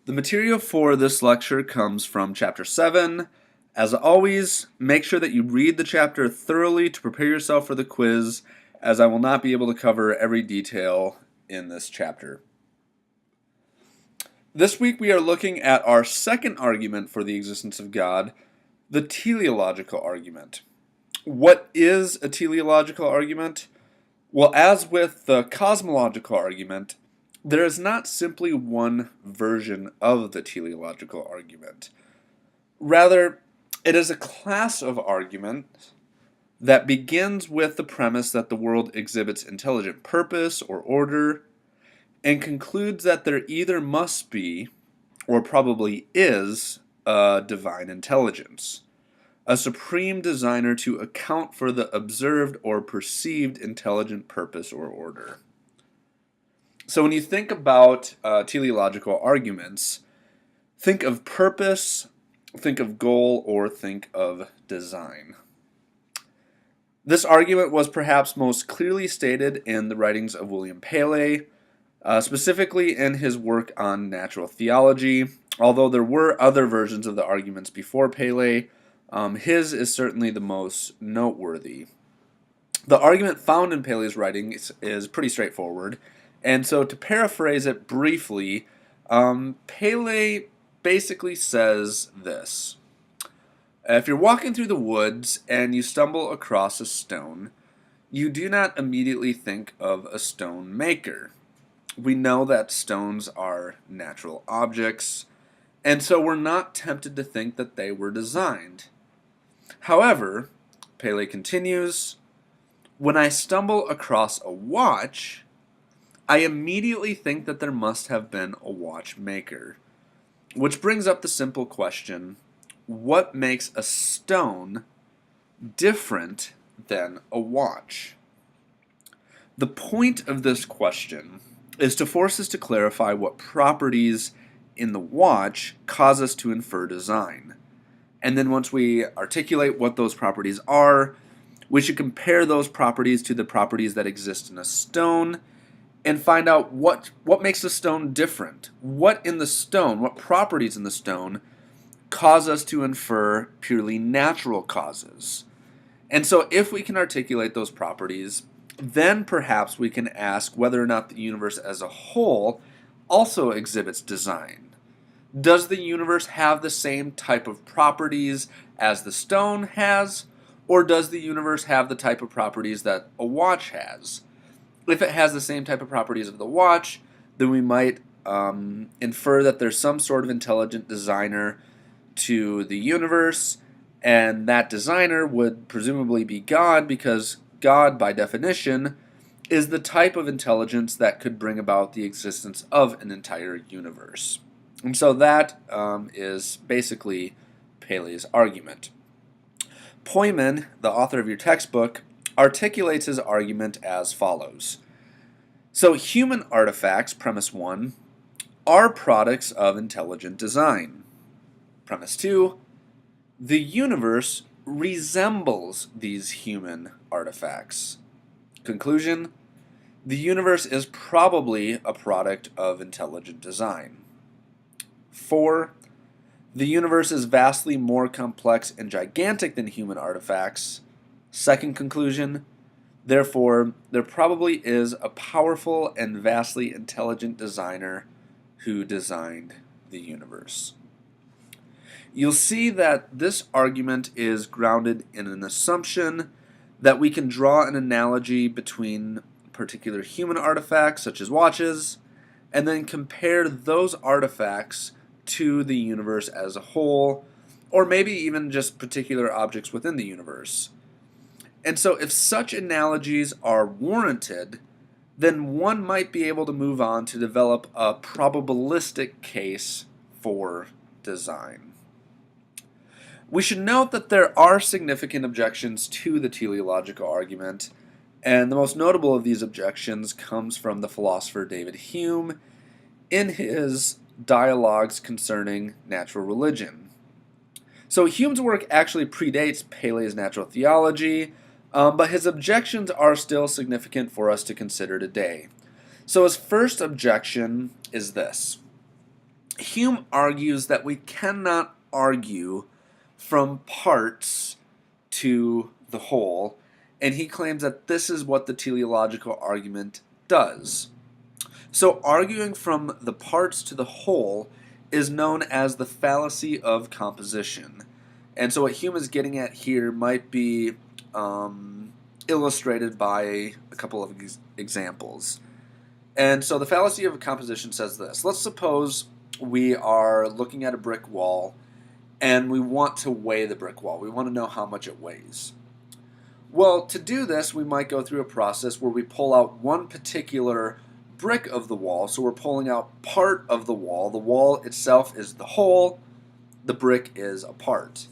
The material for this lecture comes from Chapter 7. As always, make sure that you read the chapter thoroughly to prepare yourself for the quiz, as I will not be able to cover every detail in this chapter. This week we are looking at our second argument for the existence of God, the teleological argument. What is a teleological argument? Well, as with the cosmological argument, there is not simply one version of the teleological argument. Rather, it is a class of argument that begins with the premise that the world exhibits intelligent purpose or order, and concludes that there either must be, or probably is, a divine intelligence, a supreme designer to account for the observed or perceived intelligent purpose or order. So when you think about teleological arguments, think of purpose, think of goal, or think of design. This argument was perhaps most clearly stated in the writings of William Paley, specifically in his work on natural theology. Although there were other versions of the arguments before Paley, his is certainly the most noteworthy. The argument found in Paley's writings is pretty straightforward. And so to paraphrase it briefly, Paley basically says this. If you're walking through the woods and you stumble across a stone, you do not immediately think of a stone maker. We know that stones are natural objects, and so we're not tempted to think that they were designed. However, Paley continues, when I stumble across a watch, I immediately think that there must have been a watchmaker. Which brings up the simple question, what makes a stone different than a watch? The point of this question is to force us to clarify what properties in the watch cause us to infer design. And then once we articulate what those properties are, we should compare those properties to the properties that exist in a stone and find out what makes the stone different. What in the stone, what properties in the stone cause us to infer purely natural causes. And so if we can articulate those properties, then perhaps we can ask whether or not the universe as a whole also exhibits design. Does the universe have the same type of properties as the stone has, or does the universe have the type of properties that a watch has? If it has the same type of properties of the watch, then we might infer that there's some sort of intelligent designer to the universe, and that designer would presumably be God, because God, by definition, is the type of intelligence that could bring about the existence of an entire universe. And so that is basically Paley's argument. Poyman, the author of your textbook, articulates his argument as follows. So human artifacts, premise 1, are products of intelligent design. Premise 2, the universe resembles these human artifacts. Conclusion, the universe is probably a product of intelligent design. 4, the universe is vastly more complex and gigantic than human artifacts. Second conclusion, therefore, there probably is a powerful and vastly intelligent designer who designed the universe. You'll see that this argument is grounded in an assumption that we can draw an analogy between particular human artifacts, such as watches, and then compare those artifacts to the universe as a whole, or maybe even just particular objects within the universe. And so if such analogies are warranted, then one might be able to move on to develop a probabilistic case for design. We should note that there are significant objections to the teleological argument, and the most notable of these objections comes from the philosopher David Hume in his Dialogues Concerning Natural Religion. So Hume's work actually predates Paley's natural theology, but his objections are still significant for us to consider today. So his first objection is this. Hume argues that we cannot argue from parts to the whole, and he claims that this is what the teleological argument does. So arguing from the parts to the whole is known as the fallacy of composition. And so what Hume is getting at here might be illustrated by a couple of examples. And so the fallacy of composition says this. Let's suppose we are looking at a brick wall and we want to weigh the brick wall. We want to know how much it weighs. Well, to do this, we might go through a process where we pull out one particular brick of the wall. So we're pulling out part of the wall. The wall itself is the whole. The brick is a part.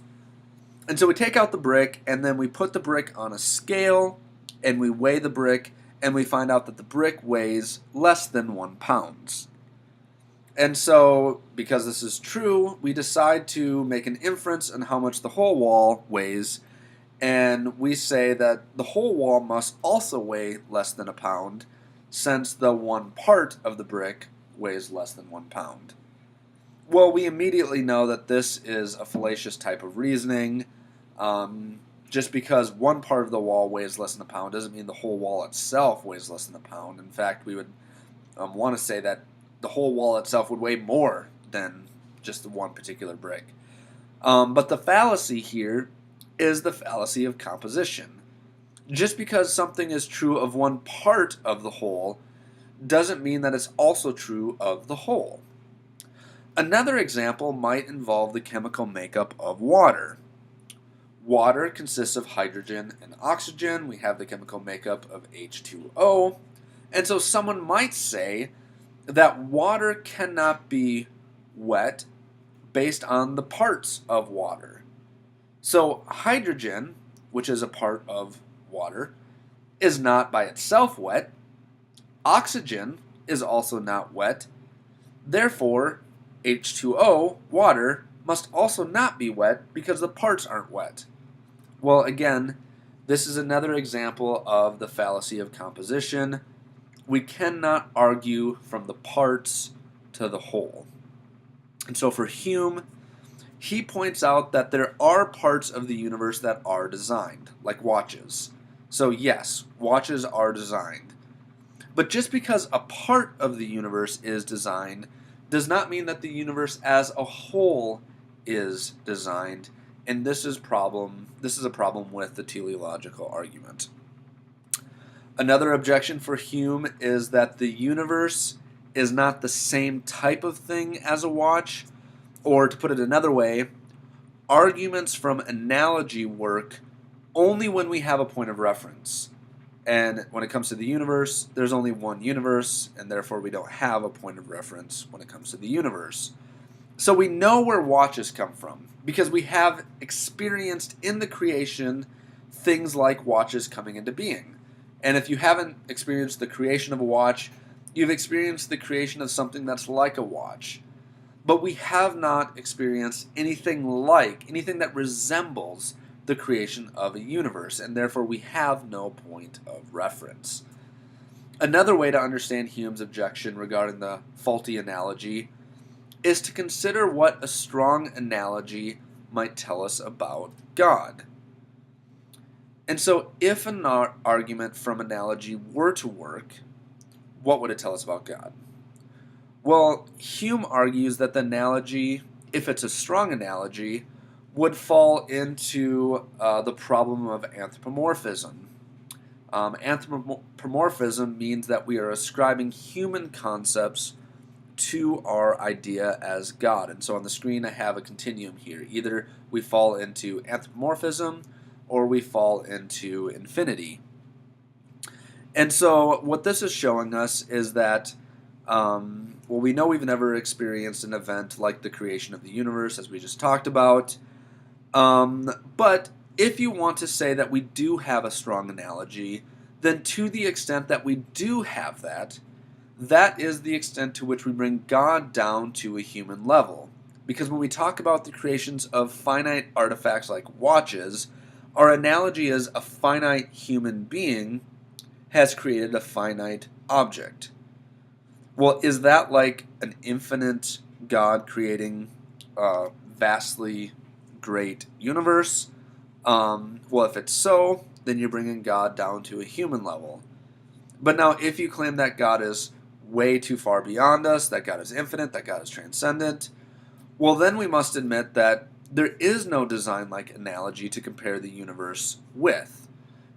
And so we take out the brick, and then we put the brick on a scale, and we weigh the brick, and we find out that the brick weighs less than 1 pound. And so, because this is true, we decide to make an inference on how much the whole wall weighs, and we say that the whole wall must also weigh less than a pound, since the one part of the brick weighs less than 1 pound. Well, we immediately know that this is a fallacious type of reasoning. Just because one part of the wall weighs less than a pound doesn't mean the whole wall itself weighs less than a pound. In fact, we would want to say that the whole wall itself would weigh more than just the one particular brick. But the fallacy here is the fallacy of composition. Just because something is true of one part of the whole doesn't mean that it's also true of the whole. Another example might involve the chemical makeup of water. Water consists of hydrogen and oxygen. We have the chemical makeup of H2O. And so someone might say that water cannot be wet based on the parts of water. So hydrogen, which is a part of water, is not by itself wet. Oxygen is also not wet. Therefore, H2O, water, must also not be wet because the parts aren't wet. Well, again, this is another example of the fallacy of composition. We cannot argue from the parts to the whole. And so for Hume, he points out that there are parts of the universe that are designed, like watches. So yes, watches are designed. But just because a part of the universe is designed does not mean that the universe as a whole is designed, and this is a problem with the teleological argument. Another objection for Hume is that the universe is not the same type of thing as a watch, or to put it another way, arguments from analogy work only when we have a point of reference. And when it comes to the universe, there's only one universe, and therefore we don't have a point of reference when it comes to the universe. So we know where watches come from, because we have experienced in the creation things like watches coming into being. And if you haven't experienced the creation of a watch, you've experienced the creation of something that's like a watch. But we have not experienced anything that resembles the creation of a universe, and therefore we have no point of reference. Another way to understand Hume's objection regarding the faulty analogy is to consider what a strong analogy might tell us about God. And so if an argument from analogy were to work, what would it tell us about God? Well, Hume argues that the analogy, if it's a strong analogy, would fall into the problem of anthropomorphism. Anthropomorphism means that we are ascribing human concepts to our idea as God. And so on the screen I have a continuum here. Either we fall into anthropomorphism or we fall into infinity. And so what this is showing us is that, we know we've never experienced an event like the creation of the universe, as we just talked about. But if you want to say that we do have a strong analogy, then to the extent that we do have that, that is the extent to which we bring God down to a human level. Because when we talk about the creations of finite artifacts like watches, our analogy is a finite human being has created a finite object. Well, is that like an infinite God creating a vastly great universe? Well, if it's so, then you're bringing God down to a human level. But now, if you claim that God is way too far beyond us, that God is infinite, that God is transcendent, well, then we must admit that there is no design-like analogy to compare the universe with.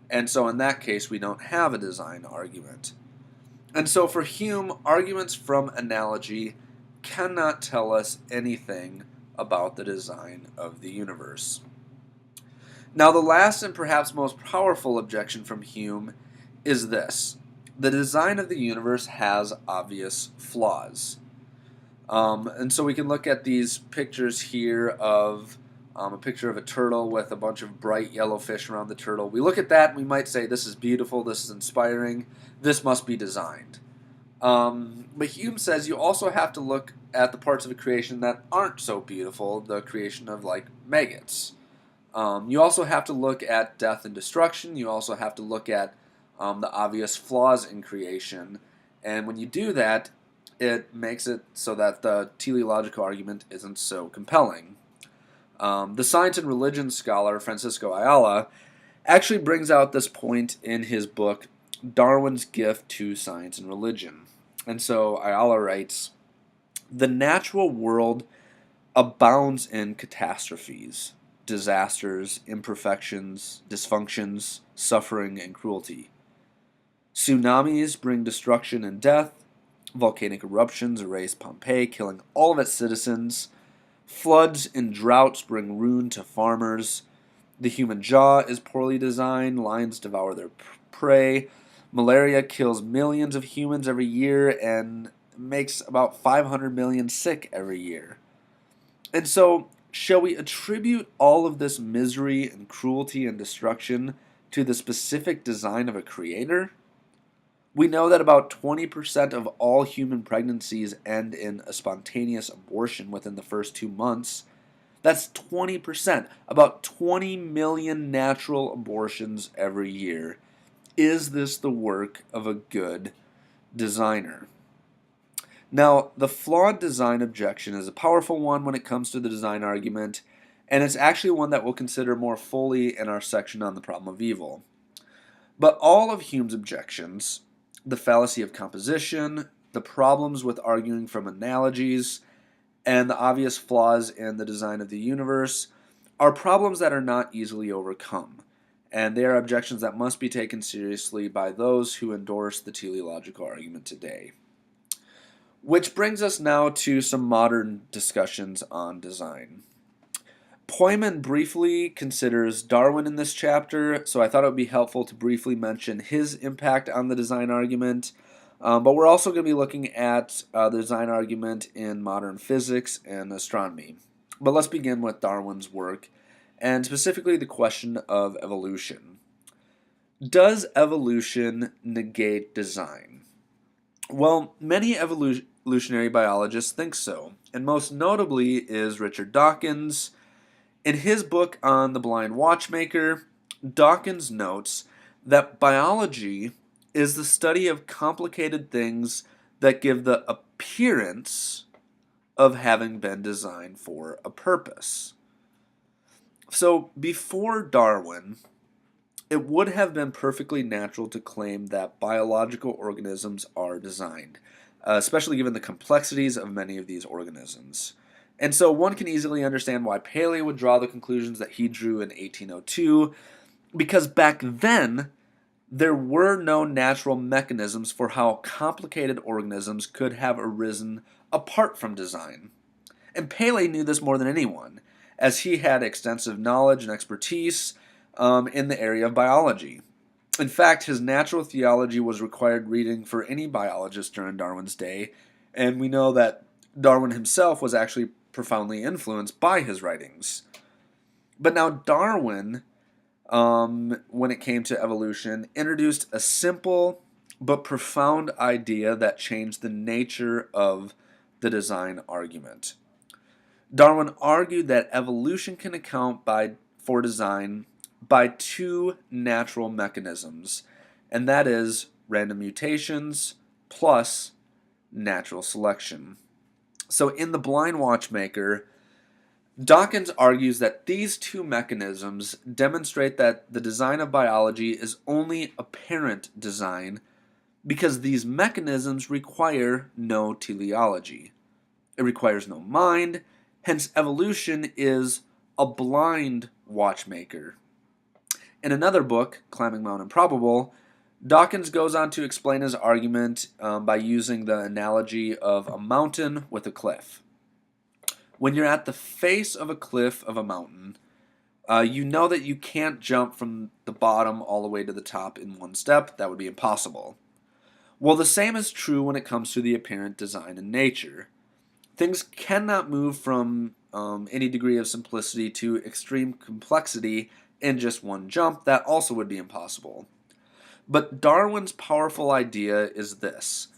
And so in that case, we don't have a design argument. And so for Hume, arguments from analogy cannot tell us anything about the design of the universe. Now, the last and perhaps most powerful objection from Hume is this: the design of the universe has obvious flaws. And so we can look at these pictures here of a picture of a turtle with a bunch of bright yellow fish around the turtle. We look at that and we might say, this is beautiful, this is inspiring, this must be designed. But Hume says you also have to look at the parts of a creation that aren't so beautiful, the creation of like maggots. You also have to look at death and destruction. You also have to look at the obvious flaws in creation. And when you do that, it makes it so that the teleological argument isn't so compelling. The science and religion scholar Francisco Ayala actually brings out this point in his book, Darwin's Gift to Science and Religion. And so Ayala writes, "The natural world abounds in catastrophes, disasters, imperfections, dysfunctions, suffering, and cruelty. Tsunamis bring destruction and death. Volcanic eruptions erase Pompeii, killing all of its citizens. Floods and droughts bring ruin to farmers. The human jaw is poorly designed. Lions devour their prey. Malaria kills millions of humans every year and makes about 500 million sick every year." And so, shall we attribute all of this misery and cruelty and destruction to the specific design of a creator? We know that about 20% of all human pregnancies end in a spontaneous abortion within the first 2 months. That's 20%, about 20 million natural abortions every year. Is this the work of a good designer? Now, the flawed design objection is a powerful one when it comes to the design argument, and it's actually one that we'll consider more fully in our section on the problem of evil. But all of Hume's objections, the fallacy of composition, the problems with arguing from analogies, and the obvious flaws in the design of the universe, are problems that are not easily overcome, and they are objections that must be taken seriously by those who endorse the teleological argument today. Which brings us now to some modern discussions on design. Poyman briefly considers Darwin in this chapter, so I thought it would be helpful to briefly mention his impact on the design argument. But we're also going to be looking at the design argument in modern physics and astronomy. But let's begin with Darwin's work, and specifically the question of evolution. Does evolution negate design? Well, many evolutionary biologists think so, and most notably is Richard Dawkins. In his book on the blind watchmaker, Dawkins notes that biology is the study of complicated things that give the appearance of having been designed for a purpose. So, before Darwin, it would have been perfectly natural to claim that biological organisms are designed, especially given the complexities of many of these organisms. And so one can easily understand why Paley would draw the conclusions that he drew in 1802, because back then, there were no natural mechanisms for how complicated organisms could have arisen apart from design. And Paley knew this more than anyone, as he had extensive knowledge and expertise in the area of biology. In fact, his natural theology was required reading for any biologist during Darwin's day, and we know that Darwin himself was actually profoundly influenced by his writings. But now Darwin, when it came to evolution, introduced a simple but profound idea that changed the nature of the design argument. Darwin argued that evolution can account for design by two natural mechanisms, and that is random mutations plus natural selection. So in The Blind Watchmaker, Dawkins argues that these two mechanisms demonstrate that the design of biology is only apparent design because these mechanisms require no teleology. It requires no mind, hence evolution is a blind watchmaker. In another book, Climbing Mount Improbable, Dawkins goes on to explain his argument by using the analogy of a mountain with a cliff. When you're at the face of a cliff of a mountain, you know that you can't jump from the bottom all the way to the top in one step. That would be impossible. Well, the same is true when it comes to the apparent design in nature. Things cannot move from any degree of simplicity to extreme complexity in just one jump. That also would be impossible. But Darwin's powerful idea is this: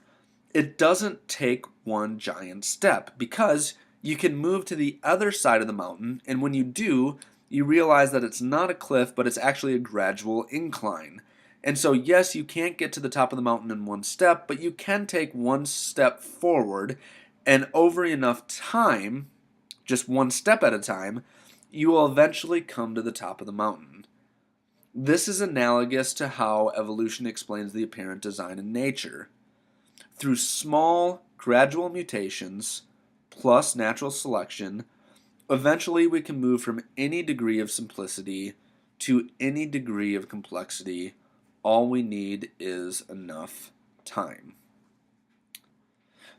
it doesn't take one giant step, because you can move to the other side of the mountain, and when you do, you realize that it's not a cliff, but it's actually a gradual incline. And so, yes, you can't get to the top of the mountain in one step, but you can take one step forward, and over enough time, just one step at a time, you will eventually come to the top of the mountain. This is analogous to how evolution explains the apparent design in nature. Through small, gradual mutations, plus natural selection, eventually we can move from any degree of simplicity to any degree of complexity. All we need is enough time.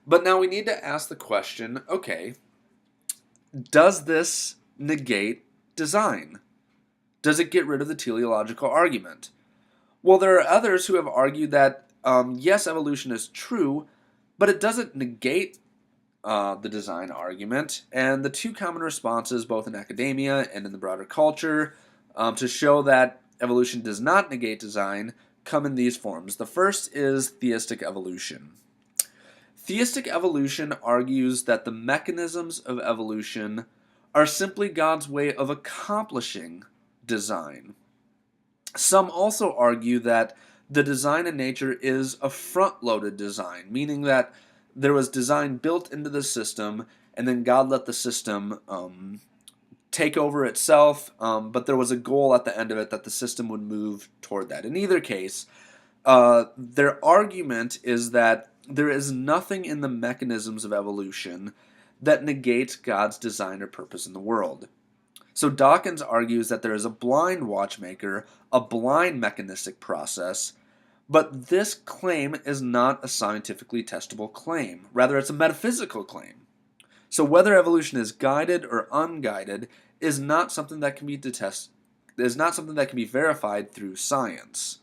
But now we need to ask the question, okay, does this negate design? Does it get rid of the teleological argument? Well, there are others who have argued that, yes, evolution is true, but it doesn't negate the design argument. And the two common responses, both in academia and in the broader culture, to show that evolution does not negate design, come in these forms. The first is theistic evolution. Theistic evolution argues that the mechanisms of evolution are simply God's way of accomplishing design. Some also argue that the design in nature is a front-loaded design, meaning that there was design built into the system, and then God let the system take over itself, but there was a goal at the end of it that the system would move toward that. In either case, their argument is that there is nothing in the mechanisms of evolution that negates God's design or purpose in the world. So Dawkins argues that there is a blind watchmaker, a blind mechanistic process, but this claim is not a scientifically testable claim. Rather, it's a metaphysical claim. So whether evolution is guided or unguided is not something that can be verified through science.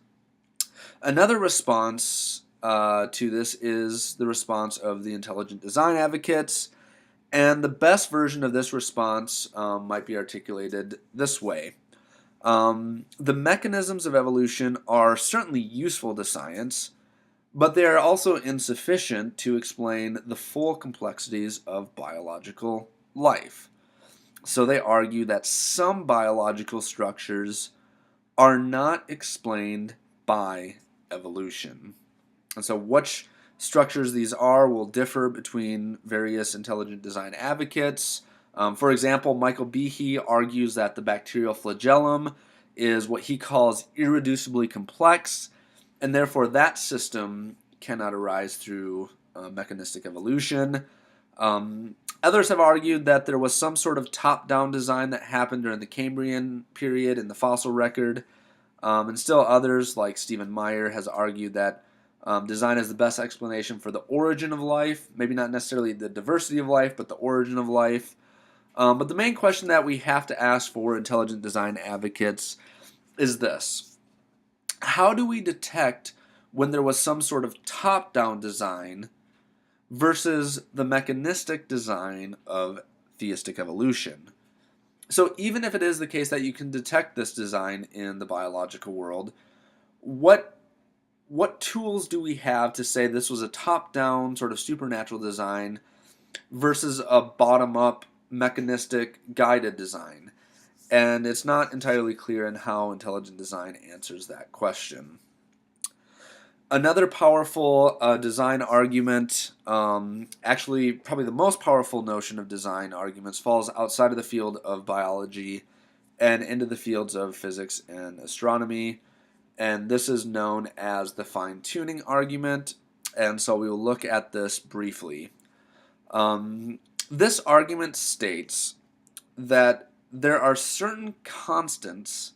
Another response to this is the response of the intelligent design advocates. And the best version of this response might be articulated this way. The mechanisms of evolution are certainly useful to science, but they are also insufficient to explain the full complexities of biological life. So they argue that some biological structures are not explained by evolution. And so which structures these are will differ between various intelligent design advocates. For example, Michael Behe argues that the bacterial flagellum is what he calls irreducibly complex, and therefore that system cannot arise through mechanistic evolution. Others have argued that there was some sort of top-down design that happened during the Cambrian period in the fossil record. And still others, like Stephen Meyer, has argued that design is the best explanation for the origin of life. Maybe not necessarily the diversity of life, but the origin of life. But the main question that we have to ask for intelligent design advocates is this: how do we detect when there was some sort of top-down design versus the mechanistic design of theistic evolution? So even if it is the case that you can detect this design in the biological world, what tools do we have to say this was a top-down sort of supernatural design versus a bottom-up mechanistic guided design? And it's not entirely clear in how intelligent design answers that question. Another powerful design argument, actually probably the most powerful notion of design arguments, falls outside of the field of biology and into the fields of physics and astronomy. And this is known as the fine-tuning argument. And so we will look at this briefly. This argument states that there are certain constants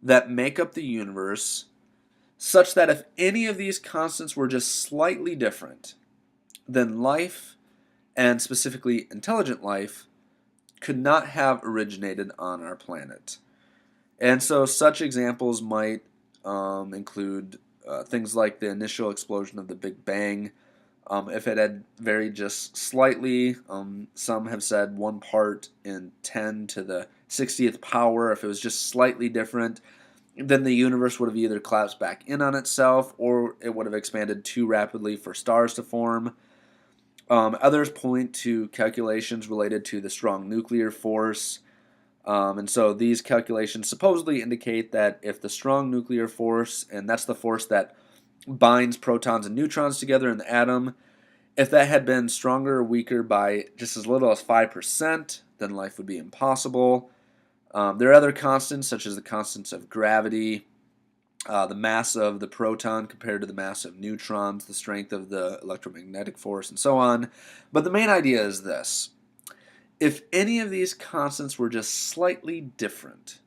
that make up the universe, such that if any of these constants were just slightly different, then life, and specifically intelligent life, could not have originated on our planet. And so such examples might include things like the initial explosion of the Big Bang. If it had varied just slightly, some have said 1 part in 10 to the 60th power, if it was just slightly different, then the universe would have either collapsed back in on itself or it would have expanded too rapidly for stars to form. Others point to calculations related to the strong nuclear force. And so these calculations supposedly indicate that if the strong nuclear force, and that's the force that binds protons and neutrons together in the atom, if that had been stronger or weaker by just as little as 5%, then life would be impossible. There are other constants, such as the constants of gravity, the mass of the proton compared to the mass of neutrons, the strength of the electromagnetic force, and so on. But the main idea is this. If any of these constants were just slightly different,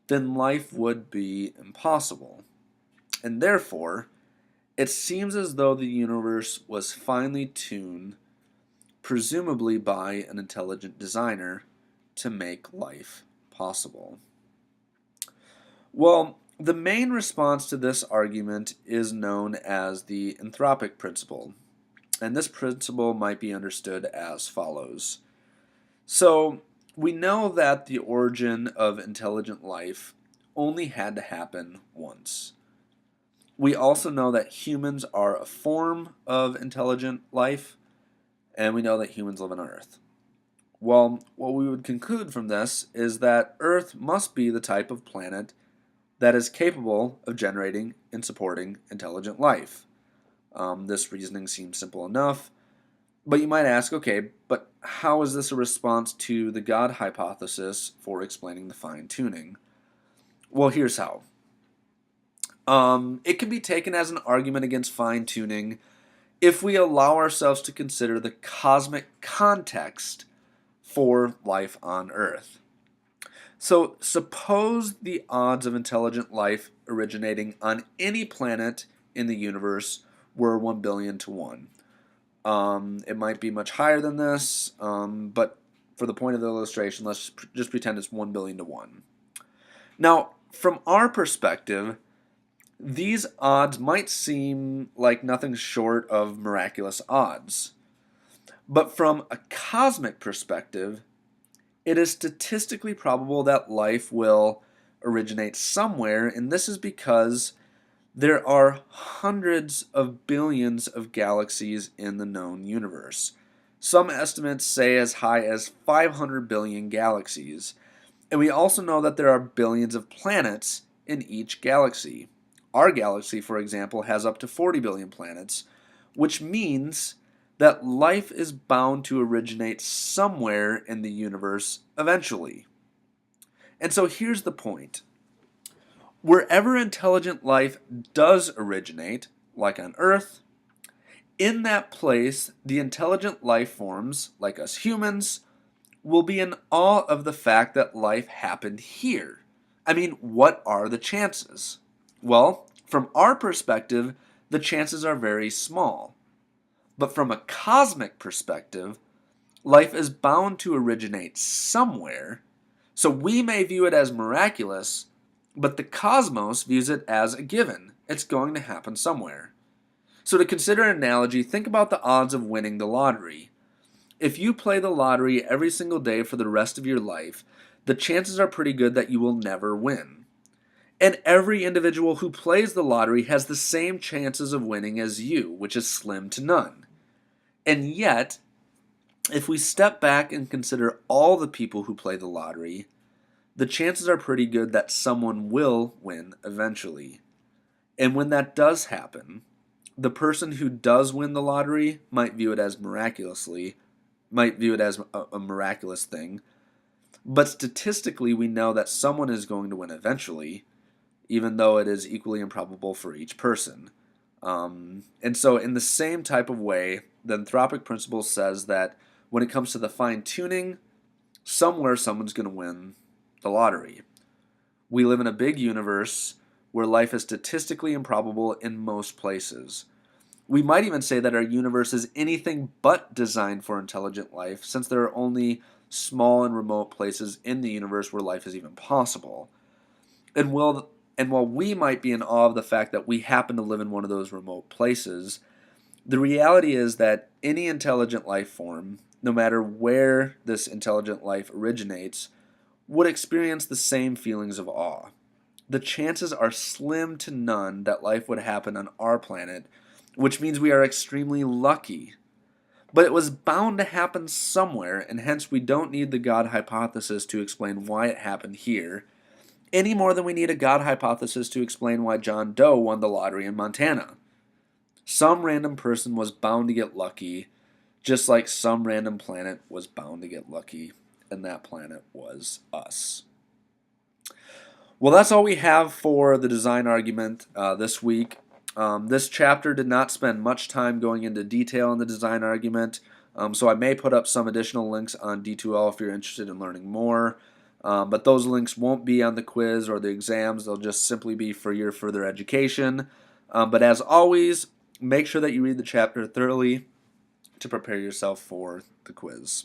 then life would be impossible. And therefore, it seems as though the universe was finely tuned, presumably by an intelligent designer, to make life possible. Well, the main response to this argument is known as the anthropic principle, and this principle might be understood as follows. So, we know that the origin of intelligent life only had to happen once. We also know that humans are a form of intelligent life, and we know that humans live on Earth. Well, what we would conclude from this is that Earth must be the type of planet that is capable of generating and supporting intelligent life. This reasoning seems simple enough, but you might ask, okay, but how is this a response to the God hypothesis for explaining the fine-tuning? Well, here's how. It can be taken as an argument against fine-tuning if we allow ourselves to consider the cosmic context for life on Earth. So suppose the odds of intelligent life originating on any planet in the universe were 1 billion to 1. It might be much higher than this, but for the point of the illustration, let's just pretend it's 1 billion to 1. Now, from our perspective, these odds might seem like nothing short of miraculous odds. But from a cosmic perspective, it is statistically probable that life will originate somewhere, and this is because there are hundreds of billions of galaxies in the known universe. Some estimates say as high as 500 billion galaxies, and we also know that there are billions of planets in each galaxy. Our galaxy, for example, has up to 40 billion planets, which means that life is bound to originate somewhere in the universe eventually. And so here's the point. Wherever intelligent life does originate, like on Earth, in that place, the intelligent life forms, like us humans, will be in awe of the fact that life happened here. I mean, what are the chances? Well, from our perspective, the chances are very small. But from a cosmic perspective, life is bound to originate somewhere, so we may view it as miraculous, but the cosmos views it as a given. It's going to happen somewhere. So to consider an analogy, think about the odds of winning the lottery. If you play the lottery every single day for the rest of your life, the chances are pretty good that you will never win. And every individual who plays the lottery has the same chances of winning as you, which is slim to none. And yet, if we step back and consider all the people who play the lottery, the chances are pretty good that someone will win eventually. And when that does happen, the person who does win the lottery might view it as a miraculous thing. But statistically, we know that someone is going to win eventually, even though it is equally improbable for each person. And so, in the same type of way, the anthropic principle says that when it comes to the fine tuning, somewhere someone's going to win the lottery. We live in a big universe where life is statistically improbable in most places. We might even say that our universe is anything but designed for intelligent life, since there are only small and remote places in the universe where life is even possible. And while we might be in awe of the fact that we happen to live in one of those remote places, the reality is that any intelligent life form, no matter where this intelligent life originates, would experience the same feelings of awe. The chances are slim to none that life would happen on our planet, which means we are extremely lucky. But it was bound to happen somewhere, and hence we don't need the God hypothesis to explain why it happened here, any more than we need a God hypothesis to explain why John Doe won the lottery in Montana. Some random person was bound to get lucky, just like some random planet was bound to get lucky, and that planet was us. Well, that's all we have for the design argument this week. This chapter did not spend much time going into detail on the design argument, so I may put up some additional links on D2L if you're interested in learning more, but those links won't be on the quiz or the exams. They'll just simply be for your further education. But as always, make sure that you read the chapter thoroughly to prepare yourself for the quiz.